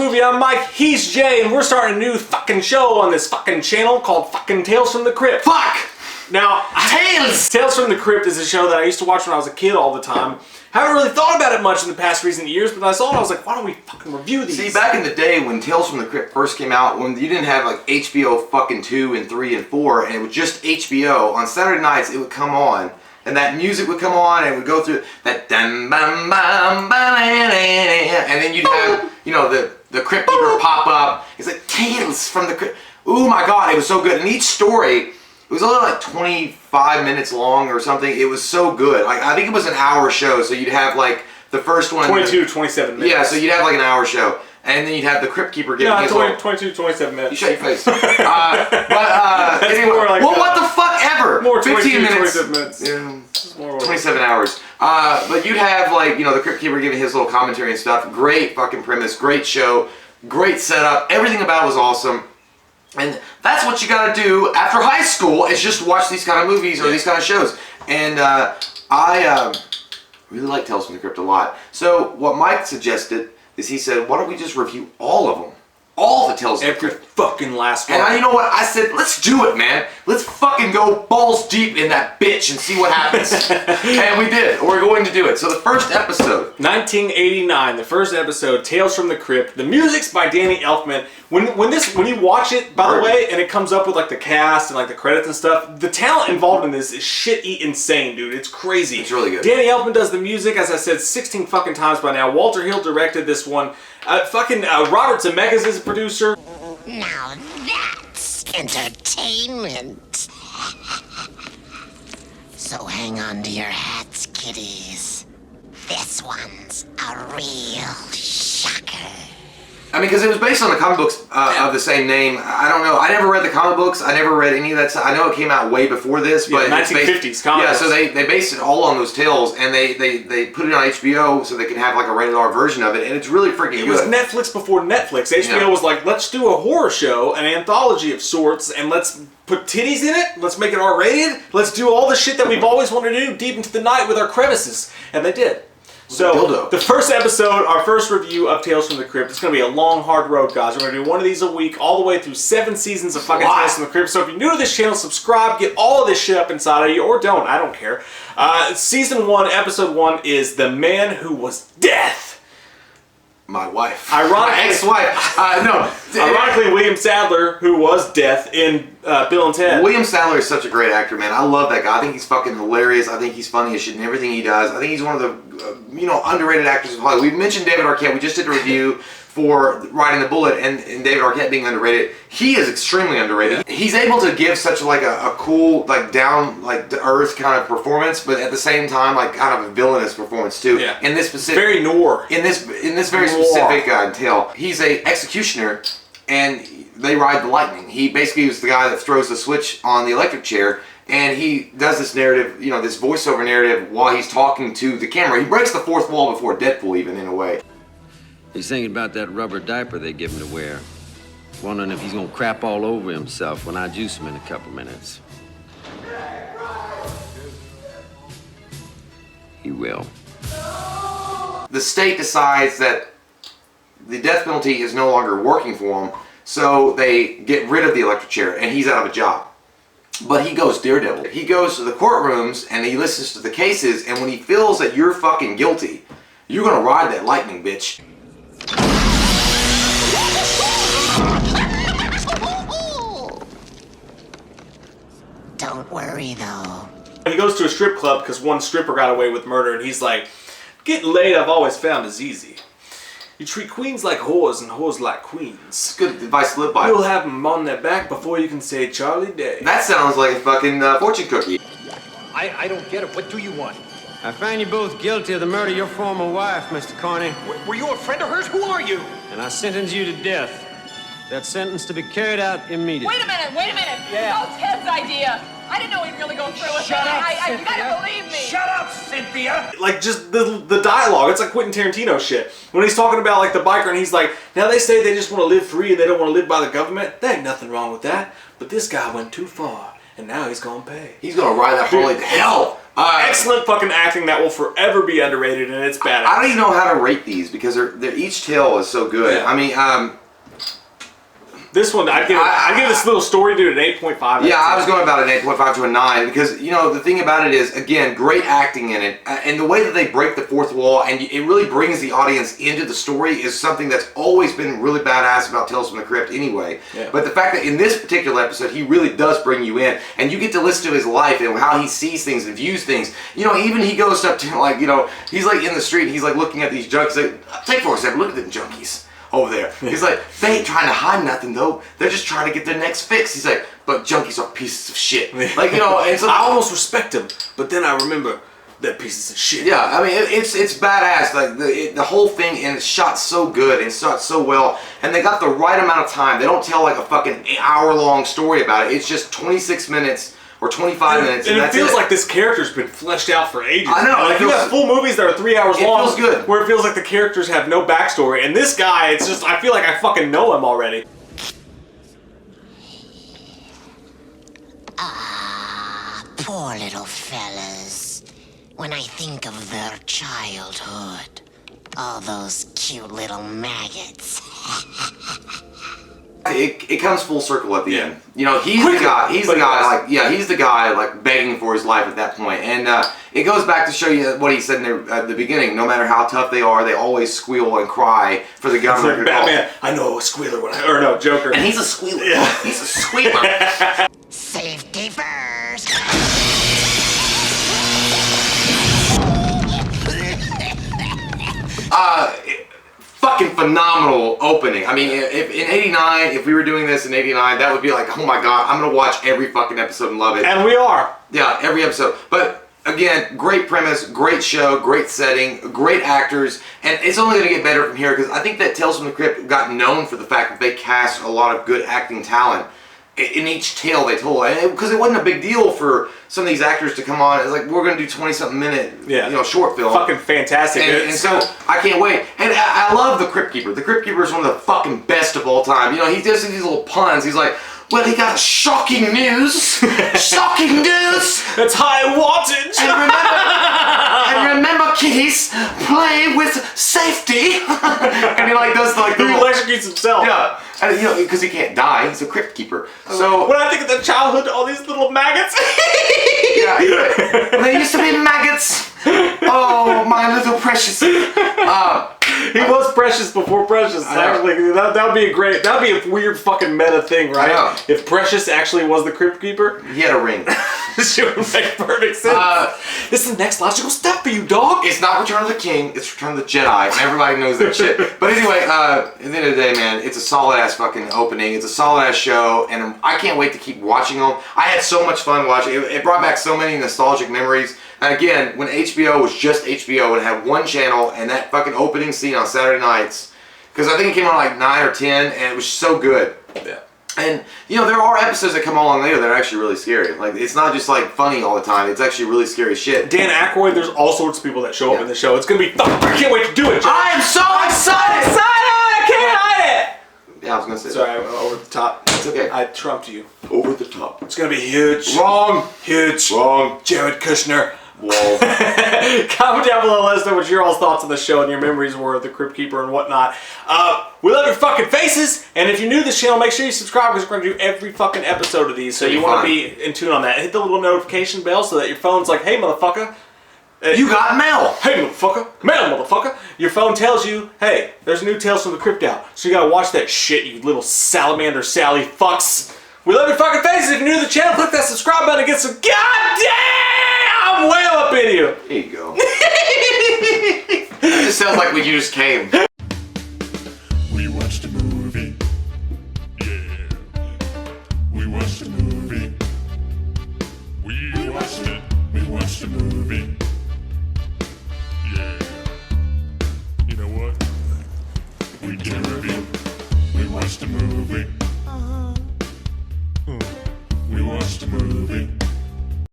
Movie. I'm Mike, he's Jay, and we're starting a new fucking show on this fucking channel called fucking Tales from the Crypt. Fuck! Now, Tales from the Crypt is a show that I used to watch when I was a kid all the time. Haven't really thought about it much in the past recent years, but I saw it and I was like, why don't we fucking review these? See, back in the day when Tales from the Crypt first came out, when you didn't have like HBO fucking 2 and 3 and 4, and it was just HBO, on Saturday nights it would come on, and that music would come on, and it would go through that dum bum bum and then you'd have, you know, the Crypt Keeper pop up. It's like, Tales from the Crypt. Oh my god, it was so good. And each story, it was only like 25 minutes long or something. It was so good. Like, I think it was an hour show, so you'd have like the first one. 27 minutes. Yeah, so you'd have like an hour show. And then you'd have the Crypt Keeper giving his 27 minutes. You shut your face. Anyway, like, well, what the fuck ever? More 15 minutes. 27 minutes. Yeah, 27 hours. But you'd have like, you know, the Crypt Keeper giving his little commentary and stuff. Great fucking premise, great show, great setup. Everything about it was awesome. And that's what you gotta do after high school, is just watch these kind of movies or these kind of shows. And I really like Tales from the Crypt a lot. So what Mike suggested is, he said, why don't we just review all of them? All the Tales from the Crypt. Fucking last one. And you know what? I said, let's do it, man. Let's fucking go balls deep in that bitch and see what happens. And we did. We're going to do it. So the first episode. 1989, the first episode, Tales from the Crypt. The music's by Danny Elfman. When you watch it, by the way, and it comes up with like the cast and like the credits and stuff, the talent involved in this is shit-eat insane, dude. It's crazy. It's really good. Danny Elfman does the music, as I said, 16 fucking times by now. Walter Hill directed this one. Robert Zemeckis is a producer. Now that's entertainment. So hang on to your hats, kiddies. This one's a real shocker. I mean, because it was based on the comic books of the same name. I don't know. I never read the comic books. I never read any of that stuff. I know it came out way before this, but 1950s comic books. Yeah, so they based it all on those tales, and they put it on HBO so they could have like a rated R version of it, and it's really freaking good. It was Netflix before Netflix. HBO was like, let's do a horror show, an anthology of sorts, and let's put titties in it. Let's make it R-rated. Let's do all the shit that we've always wanted to do deep into the night with our crevices, and they did. So, the first episode, our first review of Tales from the Crypt, it's going to be a long, hard road, guys. We're going to do one of these a week, all the way through 7 seasons of fucking Tales from the Crypt. So if you're new to this channel, subscribe, get all of this shit up inside of you, or don't, I don't care. Season 1, Episode 1 is The Man Who Was Death. My wife. Ironically, my ex-wife. No. Ironically, William Sadler, who was Death in Bill and Ted. William Sadler is such a great actor, man. I love that guy. I think he's fucking hilarious. I think he's funny as shit in everything he does. I think he's one of the, underrated actors of Hollywood. We mentioned David Arquette. We just did a review for Riding the Bullet and David Arquette being underrated. He is extremely underrated. He's able to give such like a cool, like down, like to earth kind of performance, but at the same time, like kind of a villainous performance too. Yeah. In this specific, very noir. In this very specific tale, he's a executioner, and they ride the lightning. He basically is the guy that throws the switch on the electric chair, and he does this narrative, this voiceover narrative while he's talking to the camera. He breaks the fourth wall before Deadpool, even, in a way. He's thinking about that rubber diaper they give him to wear. Wondering if he's gonna crap all over himself when I juice him in a couple minutes. He will. The state decides that the death penalty is no longer working for him, so they get rid of the electric chair, and he's out of a job. But he goes Daredevil. He goes to the courtrooms, and he listens to the cases, and when he feels that you're fucking guilty, you're gonna ride that lightning, bitch. Don't worry, though. He goes to a strip club because one stripper got away with murder, and he's like, getting laid I've always found is easy. You treat queens like whores and whores like queens. It's good advice to live by. You'll have them on their back before you can say Charlie Day. That sounds like a fucking fortune cookie. I don't get it. What do you want? I find you both guilty of the murder of your former wife, Mr. Carney. Were you a friend of hers? Who are you? And I sentence you to death. That sentence to be carried out immediately. Wait a minute. Yeah. It's all Ted's idea. I didn't know he'd really go through with it. Shut up, You Cynthia. gotta believe me. Shut up, Cynthia. Like, just the dialogue, it's like Quentin Tarantino shit. When he's talking about like the biker and he's like, now they say they just want to live free and they don't want to live by the government. There ain't nothing wrong with that. But this guy went too far. and now he's gonna pay. He's gonna ride that Harley to hell. Excellent fucking acting that will forever be underrated, and it's badass. I don't even know how to rate these because they're each tale is so good. Yeah. I mean, this one, I'd give this little story dude an 8.5. yeah, I was going about an 8.5 to a 9 because, you know, the thing about it is, again, great acting in it. And the way that they break the fourth wall and it really brings the audience into the story is something that's always been really badass about Tales from the Crypt anyway. Yeah. But the fact that in this particular episode, he really does bring you in and you get to listen to his life and how he sees things and views things. You know, even he goes up to, like, you know, he's like in the street, he's like looking at these junkies. Like, take for a second, look at them junkies over there. He's like, they ain't trying to hide nothing though. They're just trying to get their next fix. He's like, but junkies are pieces of shit. Like, you know, and so I almost respect him, but then I remember they're pieces of shit. yeah, I mean, it's badass. Like the whole thing, and it's shot so good and shot so well, and they got the right amount of time. They don't tell like a fucking hour-long story about it. It's just 26 minutes or 25 minutes, and it that's feels like this character's been fleshed out for ages. I know. Like, you got full movies that are 3 hours long. It feels good. Where it feels like the characters have no backstory. And this guy, it's just, I feel like I fucking know him already. Poor little fellas. When I think of their childhood, all those cute little maggots. It comes full circle at the end. You know, he's the guy. He's the guy. Like, yeah, he's the guy like begging for his life at that point. And it goes back to show you what he said in there at the beginning. No matter how tough they are, they always squeal and cry for the government. Like Batman, I know a squealer when I, or no, Joker. And he's a squealer. Yeah. He's a squealer. Safety first. Fucking phenomenal opening. I mean, if in '89, if we were doing this in '89, that would be like, oh my god, I'm gonna watch every fucking episode and love it. And we are. Yeah, every episode. But again, great premise, great show, great setting, great actors, and it's only gonna get better from here because I think that Tales from the Crypt got known for the fact that they cast a lot of good acting talent in each tale they told, because it wasn't a big deal for some of these actors to come on. It's like, we're gonna do 20-something minute, you know, short film. Fucking fantastic. And so I can't wait. And I love the Crypt Keeper. The Crypt Keeper is one of the fucking best of all time. You know, he does these little puns. He's like, well, he got shocking news. Shocking news. It's high wattage. And remember, kiddies, play with safety. And he like does like the He electrocutes himself. yeah. And, you know, because he can't die, he's a Crypt Keeper. So when I think of the childhood, all these little maggots. yeah, they used to be maggots. Oh, my little precious. He was Precious before Precious. Actually, that would be a great. That would be a weird fucking meta thing, right? I know. If Precious actually was the Crypt Keeper, He had a ring. this would make perfect sense. This is the next logical step for you, dog. It's not Return of the King, it's Return of the Jedi, and everybody knows that shit. But anyway, at the end of the day, man, it's a solid-ass fucking opening. It's a solid-ass show, and I can't wait to keep watching them. I had so much fun watching it. It brought back so many nostalgic memories. And again, when HBO was just HBO and had one channel, and that fucking opening scene on Saturday nights, because I think it came on like 9 or 10, and it was so good. Yeah. And, you know, there are episodes that come along later that are actually really scary. Like, it's not just, like, funny all the time. It's actually really scary shit. Dan Aykroyd, there's all sorts of people that show up in the show. It's going to be fun. I can't wait to do it, Joe. I am so excited! I can't hide it! Yeah, I was going to say Sorry, I went over the top. It's okay. I trumped you. Over the top. It's going to be huge. Wrong! Huge. Wrong. Jared Kushner. Whoa. Comment down below, let us know what your all's thoughts on the show and your memories were of the Crypt Keeper and whatnot. We love your fucking faces, and if you're new to this channel, make sure you subscribe because we're going to do every fucking episode of these, so you want to be in tune on that. Hit the little notification bell so that your phone's like, hey motherfucker. You got mail! Hey motherfucker. Mail motherfucker. Your phone tells you, hey, there's a new Tales from the Crypt out, so you gotta watch that shit, you little salamander Sally fucks. We love your fucking faces. If you're new to the channel, click that subscribe button and get some goddamn whale up in you. There you go. It just sounds like when you just came. We watched a movie. Yeah. We watched a movie. We watched it. We watched a movie. Yeah. You know what? We did a review. We watched a movie. We watched a movie.